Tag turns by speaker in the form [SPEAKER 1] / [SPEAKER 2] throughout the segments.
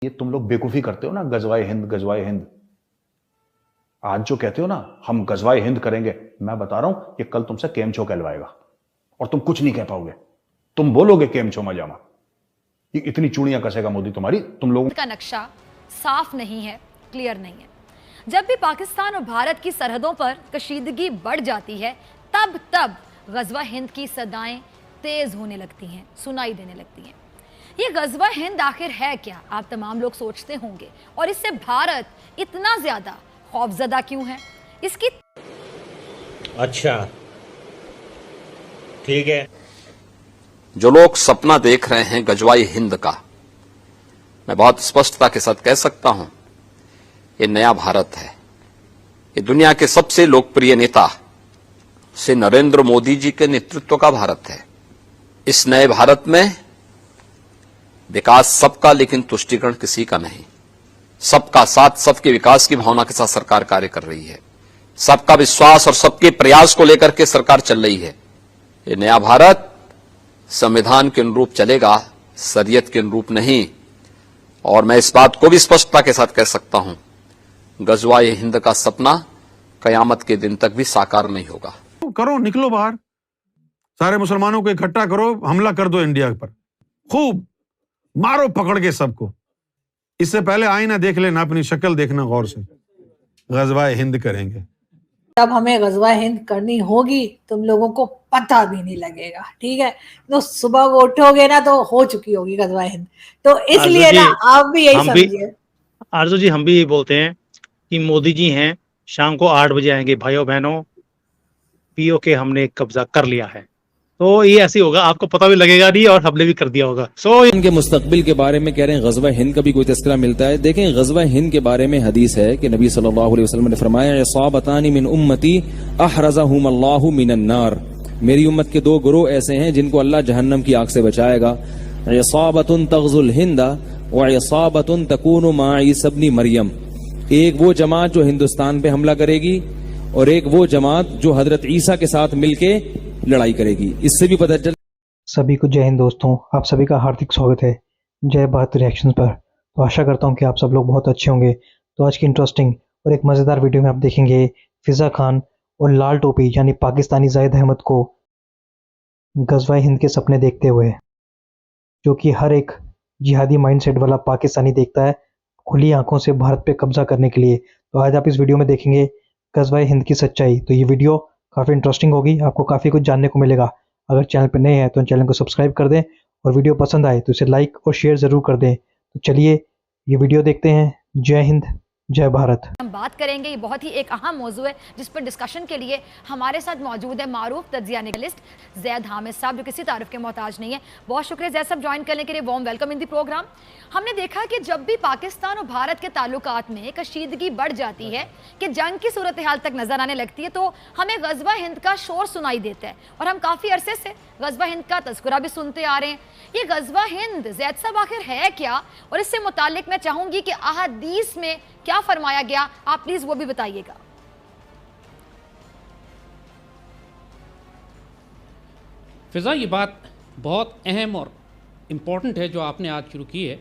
[SPEAKER 1] یہ تم لوگ بیوقوفی کرتے ہو نا، غزوہ ہند غزوہ ہند، آج جو کہتے ہو نا ہم غزوہ ہند کریں گے، میں بتا رہا ہوں کہ کل تم سے کیمچو کہلوائے گا اور تم کچھ نہیں کہہ پاؤ گے، تم بولو گے کیمچو مجامہ، یہ اتنی چوڑیاں کسے گا مودی تمہاری، تم لوگوں
[SPEAKER 2] کا نقشہ صاف نہیں ہے، کلیئر نہیں ہے۔ جب بھی پاکستان اور بھارت کی سرحدوں پر کشیدگی بڑھ جاتی ہے تب غزوہ ہند کی صدائیں تیز ہونے لگتی ہیں، سنائی دینے لگتی ہیں۔ یہ غزوہ ہند آخر ہے کیا، آپ تمام لوگ سوچتے ہوں گے، اور اس سے بھارت اتنا زیادہ خوفزدہ کیوں ہے؟ اس کی
[SPEAKER 3] اچھا ٹھیک ہے،
[SPEAKER 4] جو لوگ سپنا دیکھ رہے ہیں غزوہ ہند کا، میں بہت اسپشٹتا کے ساتھ کہہ سکتا ہوں یہ نیا بھارت ہے۔ یہ دنیا کے سب سے لوکپریہ نیتا سے نریندر مودی جی کے نیترتو کا بھارت ہے۔ اس نئے بھارت میں وکاس سب کا لیکن تشٹیکرن کسی کا نہیں، سب کا ساتھ سب کے وکاس کی بھاونا کے ساتھ سرکار کاریہ کر رہی ہے، سب کا وشواس اور سب کے پریاس کو لے کر کے سرکار چل رہی ہے۔ یہ نیا بھارت سمویدھان کے انوروپ چلے گا، شریعت کے انوروپ نہیں، اور میں اس بات کو بھی اسپشٹتا کے ساتھ کہہ سکتا ہوں غزوہ ہند کا سپنا قیامت کے دن تک بھی ساکار نہیں ہوگا۔
[SPEAKER 5] کرو، نکلو باہر، سارے مسلمانوں کو اکٹھا کرو، حملہ کر دو انڈیا پر، خوب مارو پکڑ کے سب کو۔ اس سے پہلے آئینہ دیکھ لینا، اپنی شکل دیکھنا غور سے، غزوہ ہند کریں گے۔
[SPEAKER 6] جب ہمیں غزوہ ہند کرنی ہوگی تم لوگوں کو پتہ بھی نہیں لگے گا، ٹھیک ہے؟ تو صبح کو اٹھو گے نا تو ہو چکی ہوگی غزوہ ہند، تو اس لیے نا آپ بھی یہی سمجھیے۔
[SPEAKER 3] آرزو جی ہم بھی یہی بولتے ہیں کہ مودی جی ہیں، شام کو 8 بجے آئیں گے، بھائیوں بہنوں پی او کے ہم نے قبضہ کر لیا ہے، تو یہ ایسے ہوگا، آپ کو پتہ بھی لگے گا نہیں اور ہم نے بھی کر دیا ہوگا۔
[SPEAKER 7] ان کے مستقبل کے بارے میں کہہ رہے ہیں غزوہ ہند کا بھی کوئی تذکرہ ملتا ہے۔ دیکھیں غزوہ ہند کے بارے میں حدیث ہے کہ نبی صلی اللہ علیہ وسلم نے فرمایا عصابتان من امتی احرزہم اللہ من النار، میری امت کے 2 گروہ ایسے ہیں جن کو اللہ جہنم کی آگ سے بچائے گا، عصابۃ تغزو الہند وعصابۃ تکون مع عیسی ابن مریم، ایک وہ جماعت جو ہندوستان پہ حملہ کرے گی اور ایک وہ جماعت جو حضرت عیسیٰ کے ساتھ مل کے لڑائی کرے گی۔ اس سے بھی پتہ چل
[SPEAKER 8] سبھی کو جے ہند دوستوں، آپ سبھی کا ہاردک سواگت ہے جے بھارت ریئیکشنز پر۔ تو آشا کرتا ہوں کہ آپ سب لوگ بہت اچھے ہوں گے۔ تو آج کی انٹرسٹنگ اور ایک مزیدار ویڈیو میں آپ دیکھیں گے فضا خان اور لال ٹوپی یعنی پاکستانی زاہد احمد کو غزوہ ہند کے سپنے دیکھتے ہوئے، جو کہ ہر ایک جہادی مائنڈ سیٹ والا پاکستانی دیکھتا ہے کھلی آنکھوں سے بھارت پہ قبضہ کرنے کے لیے۔ تو آج آپ اس ویڈیو میں دیکھیں گے غزوہ ہند کی سچائی۔ تو یہ ویڈیو کافی انٹرسٹنگ ہوگی، آپ کو کافی کچھ جاننے کو ملے گا۔ اگر چینل پہ نئے ہیں تو چینل کو سبسکرائب کر دیں، اور ویڈیو پسند آئے تو اسے لائک اور شیئر ضرور کر دیں۔ تو چلیے یہ ویڈیو دیکھتے ہیں۔ جے ہند، جے بھارت۔
[SPEAKER 2] ہم بات کریں گے، یہ بہت ہی ایک اہم موضوع ہے جس پر ڈسکشن کے لیے ہمارے ساتھ موجود ہے معروف تجزیہ نگارسٹ زید حامد صاحب، جو کسی تعارف کے محتاج نہیں ہے۔ بہت شکریہ زید صاحب جوائن کرنے کے لیے، warm welcome in the programme. ہم نے دیکھا کہ جب بھی پاکستان اور بھارت کے تعلقات میں کشیدگی بڑھ جاتی ہے، کہ جنگ کی صورتحال تک نظر آنے لگتی ہے، تو ہمیں غزوہ ہند کا شور سنائی دیتا ہے، اور ہم کافی عرصے سے غزوہ ہند کا تذکرہ بھی سنتے آ رہے ہیں۔ یہ غزوہ ہند زید صاحب آخر ہے کیا، اور اس سے متعلق میں چاہوں گی کہ احادیث میں کیا فرمایا گیا، آپ پلیز وہ بھی بتائیے گا۔
[SPEAKER 9] فضا، یہ بات بہت اہم اور امپورٹنٹ ہے جو آپ نے آج شروع کی ہے،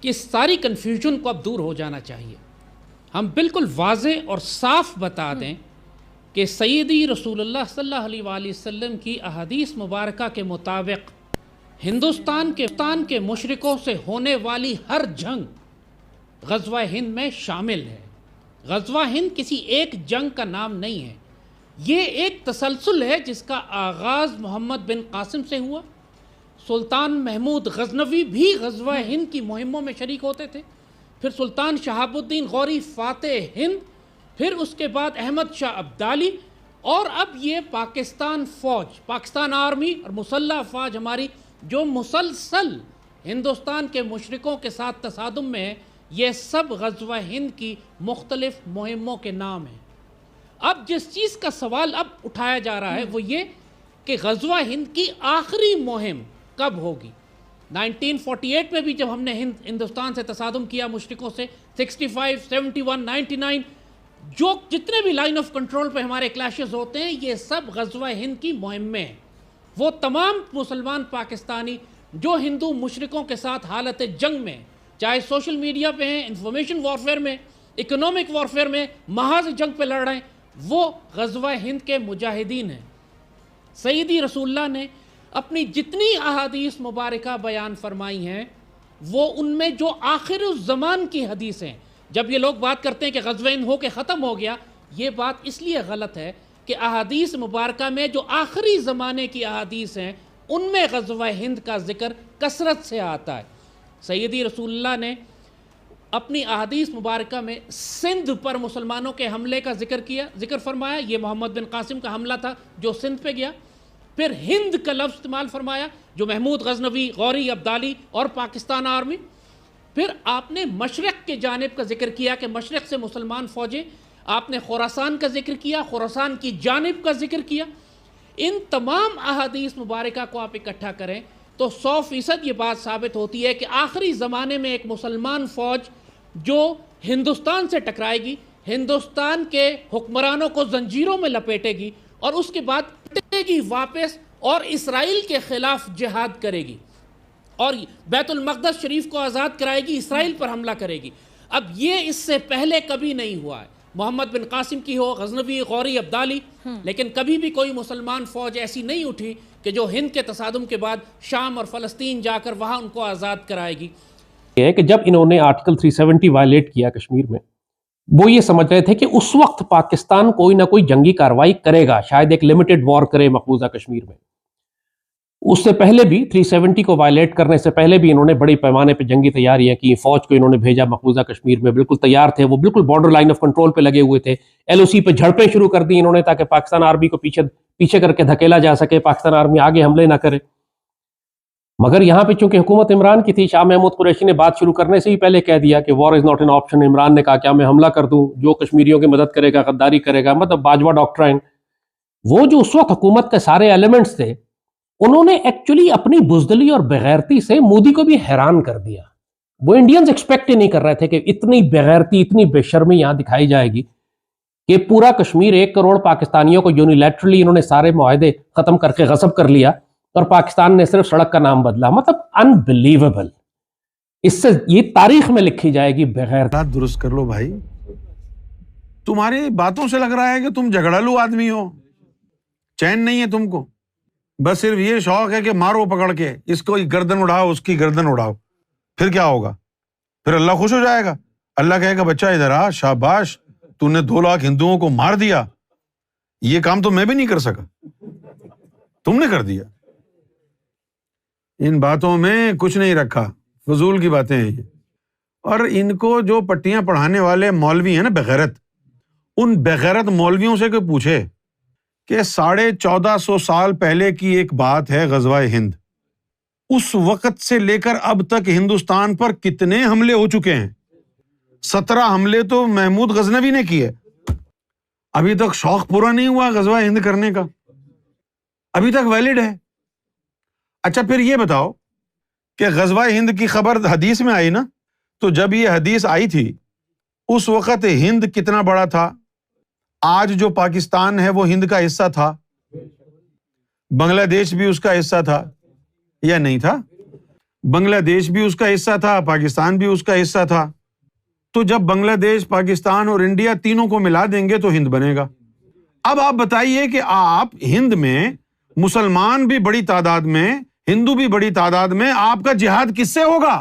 [SPEAKER 9] کہ اس ساری کنفیوژن کو اب دور ہو جانا چاہیے۔ ہم بالکل واضح اور صاف بتا دیں کہ سیدی رسول اللہ صلی اللہ علیہ وآلہ وسلم کی احادیث مبارکہ کے مطابق ہندوستان کے مشرکوں سے ہونے والی ہر جنگ غزوہ ہند میں شامل ہے۔ غزوہ ہند کسی ایک جنگ کا نام نہیں ہے، یہ ایک تسلسل ہے جس کا آغاز محمد بن قاسم سے ہوا۔ سلطان محمود غزنوی بھی غزوہ ہند کی مہموں میں شریک ہوتے تھے، پھر سلطان شہاب الدین غوری فاتح ہند، پھر اس کے بعد احمد شاہ ابدالی، اور اب یہ پاکستان فوج، پاکستان آرمی اور مسلح افواج ہماری جو مسلسل ہندوستان کے مشرکوں کے ساتھ تصادم میں ہے، یہ سب غزوہ ہند کی مختلف مہموں کے نام ہیں۔ اب جس چیز کا سوال اب اٹھایا جا رہا ہے وہ یہ کہ غزوہ ہند کی آخری مہم کب ہوگی۔ 1948 میں بھی جب ہم نے ہندوستان سے تصادم کیا مشرکوں سے، 65، 71، 99، جو جتنے بھی لائن آف کنٹرول پہ ہمارے کلیشز ہوتے ہیں، یہ سب غزوہ ہند کی مہم میں ہیں۔ وہ تمام مسلمان پاکستانی جو ہندو مشرکوں کے ساتھ حالت جنگ میں، चाहे सोशल मीडिया पे हैं, इंफॉर्मेशन वॉरफेयर में, इकोनॉमिक वॉरफेयर में, महाज जंग पे लड़ रहे हैं, वो ग़ज़वा हिंद के मुजाहिदीन हैं। सैयदी रसूलुल्लाह ने अपनी जितनी अहादीस मुबारका बयान फरमाई हैं, वो उनमें जो आखिर ज़मान की हदीस हैं, जब ये लोग बात करते हैं कि ग़ज़वा हिंद हो के ख़त्म हो गया, ये बात इसलिए गलत है कि अहादीस मुबारका में जो आखिरी ज़माने की अहादीस हैं, उनमें ग़ज़वा हिंद का ज़िक्र कसरत से आता है। सैयदी रसूलुल्लाह ने अपनी अहादीस मुबारका में सिंध पर मुसलमानों के हमले का जिक्र फरमाया। ये मोहम्मद बिन कासिम का हमला था जो सिंध पे गया। फिर हिंद का लफ्ज़ इस्तेमाल फरमाया, जो महमूद गजनवी, गौरी अब्दाली और पाकिस्तान आर्मी। फिर आपने मशरक़ के जानिब का जिक्र किया कि मशरक़ से मुसलमान फ़ौजें, आपने खुरासान का जिक्र किया, खुरासान की जानिब का जिक्र किया। इन तमाम अहादीस मुबारका को आप इकट्ठा करें तो 100% ये बात साबित होती है कि आखिरी ज़माने में एक मुसलमान फ़ौज जो हिंदुस्तान से टकराएगी, हिंदुस्तान के हुक्मरानों को जंजीरों में लपेटेगी और उसके बाद लौटेगी वापस और इसराइल के ख़िलाफ़ जिहाद करेगी और बैतुल मक़दस शरीफ को आज़ाद कराएगी, इसराइल पर हमला करेगी। अब ये इससे पहले कभी नहीं हुआ है, मोहम्मद बिन कासिम की हो, गजनवी, गौरी अब्दाली, लेकिन कभी भी कोई मुसलमान फ़ौज ऐसी नहीं उठी कि जो हिंद के तसादुम के बाद शाम और फ़लस्तीन जाकर वहाँ उनको आज़ाद कराएगी।
[SPEAKER 10] है कि जब इन्होंने आर्टिकल 370 वायलेट किया कश्मीर में, वो ये समझ रहे थे कि उस वक्त पाकिस्तान कोई ना कोई जंगी कार्रवाई करेगा, शायद एक लिमिटेड वॉर करे मकबूजा कश्मीर में। उससे पहले भी 370 को वायलेट करने से पहले भी इन्होंने बड़ी पैमाने पे जंगी तैयारियां की। फौज को इन्होंने भेजा मकबूजा कश्मीर में, बिल्कुल तैयार थे, वो बिल्कुल बॉर्डर लाइन ऑफ कंट्रोल पे लगे हुए थे। LOC पे झड़पें शुरू कर दी इन्होंने ताकि पाकिस्तान आर्मी को पीछे करके धकेला जा सके, पाकिस्तान आर्मी आगे हमले ना करे। मगर यहाँ पे चूंकि हुकूमत इमरान की थी, शाह महमूद कुरैशी ने बात शुरू करने से ही पहले कह दिया कि war is not an option. Imran ने कहा क्या मैं हमला कर दूं, जो कश्मीरियों की मदद करेगा गद्दारी करेगा, मतलब बाजवा डॉक्ट्राइन। वो जो उस वक्त हुकूमत के सारे एलिमेंट्स थे, उन्होंने एक्चुअली अपनी बुजदली और बेगैरती से मोदी को भी हैरान कर दिया। वो इंडियंस एक्सपेक्ट ही नहीं कर रहे थे कि इतनी बेगैरती, इतनी बेशर्मी यहाँ दिखाई जाएगी कि पूरा कश्मीर 1 करोड़ पाकिस्तानियों को यूनिलैटरली इन्होंने सारे मुआहदे खत्म करके गसब कर लिया और पाकिस्तान ने सिर्फ सड़क का नाम बदला। मतलब अनबिलीवेबल। इससे ये तारीख में लिखी जाएगी बेगैरती।
[SPEAKER 5] दुरुस्त कर लो भाई, तुम्हारी बातों से लग रहा है कि तुम झगड़ालू आदमी हो, चैन नहीं है तुमको, बस सिर्फ ये शौक है कि मारो पकड़ के, इसको गर्दन उड़ाओ, उसकी गर्दन उड़ाओ। फिर क्या होगा? फिर अल्लाह खुश हो जाएगा। अल्लाह कहेगा बच्चा इधर आ, शाबाश, तूने 2 लाख हिंदुओं को मार दिया। ये काम तो मैं भी नहीं कर सका, तुमने कर दिया। इन बातों में कुछ नहीं रखा, फजूल की बातें हैं ये। और इनको जो पट्टियां पढ़ाने वाले मौलवी हैं ना बेगैरत, उन बेगैरत मौलवियों से कोई पूछे कि 1450 साल पहले की एक बात है ग़ज़वा-ए हिंद, उस वक्त से लेकर अब तक हिंदुस्तान पर कितने हमले हो चुके हैं? 17 हमले तो महमूद गजनवी ने किए। अभी तक शौक पूरा नहीं हुआ ग़ज़वा-ए हिंद करने का, अभी तक वैलिड है। अच्छा फिर ये बताओ कि ग़ज़वा-ए हिंद की खबर हदीस में आई ना, तो जब ये हदीस आई थी उस वक्त हिंद कितना बड़ा था? आज जो पाकिस्तान है वो हिंद का हिस्सा था, बांग्लादेश भी उसका हिस्सा था या नहीं था? बांग्लादेश भी उसका हिस्सा था, पाकिस्तान भी उसका हिस्सा था। तो जब बांग्लादेश, पाकिस्तान और इंडिया तीनों को मिला देंगे तो हिंद बनेगा। अब आप बताइए कि आप हिंद में मुसलमान भी बड़ी तादाद में, हिंदू भी बड़ी तादाद में, आपका जिहाद किससे होगा?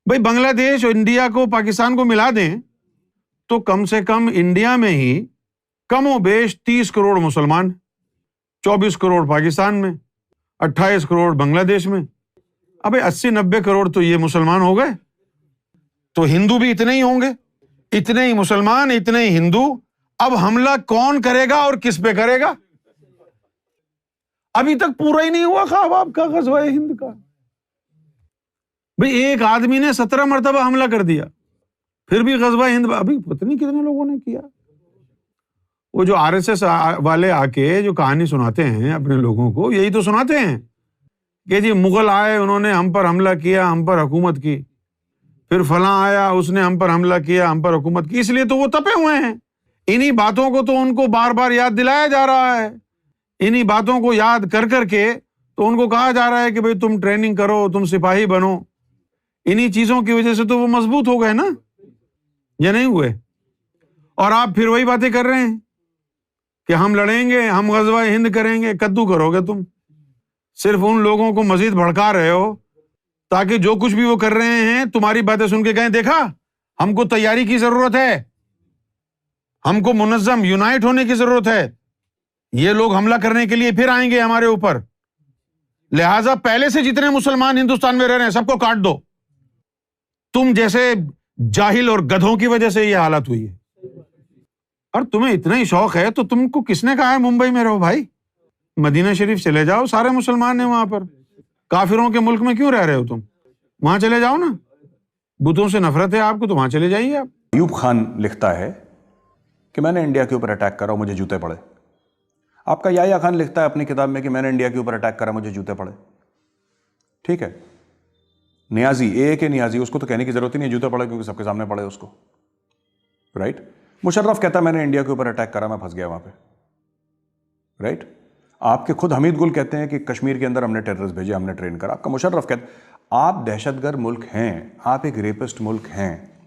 [SPEAKER 5] भाई बांग्लादेश और इंडिया को, पाकिस्तान को मिला दें तो कम से कम इंडिया में ही कमोबेश 30 करोड़ मुसलमान, 24 करोड़ पाकिस्तान में, 28 करोड़ बांग्लादेश में। अबे 80-90 करोड़ तो ये मुसलमान हो गए, तो हिंदू भी इतने ही होंगे, इतने ही मुसलमान, इतने ही हिंदू। अब हमला कौन करेगा और किस पे करेगा? अभी तक पूरा ही नहीं हुआ ख्वाब आपका ग़ज़वा-ए हिंद का। भाई एक आदमी ने 17 मरतबा हमला कर दिया, फिर भी ग़ज़वा-ए हिंद अभी पता नहीं कितने लोगों ने किया। वो जो RSS वाले आके जो कहानी सुनाते हैं अपने लोगों को, यही तो सुनाते हैं कि जी मुगल आए, उन्होंने हम पर हमला किया, हम पर हुकूमत की, फिर फलां आया, उसने हम पर हमला किया, हम पर हुकूमत की, इसलिए तो वो तपे हुए हैं। इन्हीं बातों को तो उनको बार बार याद दिलाया जा रहा है, इन्हीं बातों को याद कर करके तो उनको कहा जा रहा है कि भाई तुम ट्रेनिंग करो, तुम सिपाही बनो। इन्हीं चीजों की वजह से तो वो मजबूत हो गए ना, या नहीं हुए? और आप फिर वही बातें कर रहे हैं कि हम लड़ेंगे, हम गज़वा हिंद करेंगे। कद्दू करोगे तुम, सिर्फ उन लोगों को मजीद भड़का रहे हो ताकि जो कुछ भी वो कर रहे हैं तुम्हारी बातें सुन के कहें देखा हमको तैयारी की जरूरत है, हमको मुनज़्ज़म यूनाइट होने की जरूरत है, ये लोग हमला करने के लिए फिर आएंगे हमारे ऊपर, लिहाजा पहले से जितने मुसलमान हिंदुस्तान में रह रहे हैं सबको काट दो। तुम जैसे जाहिल और गधों की वजह से ये हालत हुई है। और तुम्हें इतना ही शौक है तो तुमको किसने कहा है मुंबई में रहो भाई? मदीना शरीफ चले जाओ, सारे मुसलमान हैं वहां पर। काफिरों के मुल्क में क्यों रह रहे हो तुम? वहां चले जाओ ना, बुतों से नफरत है आपको तो वहां चले जाइए आप।
[SPEAKER 1] अयूब खान लिखता है कि मैंने इंडिया के ऊपर अटैक करा, मुझे जूते पड़े। आपका याया खान लिखता है अपनी किताब में कि मैंने इंडिया के ऊपर अटैक करा, मुझे जूते पड़े। ठीक है, नियाजी ए के नियाजी, उसको तो कहने की जरूरत ही नहीं, जूते पड़े क्योंकि सबके सामने पड़े उसको, राइट। मुशर्रफ कहता है मैंने इंडिया के ऊपर अटैक करा, मैं फंस गया वहां पे, राइट। आपके खुद हमीद गुल कहते हैं कि कश्मीर के अंदर हमने टेररिस्ट भेजे, हमने ट्रेन करा। आपका मुशर्रफ कहता, आप दहशतगर्द मुल्क हैं, आप एक रेपिस्ट मुल्क हैं,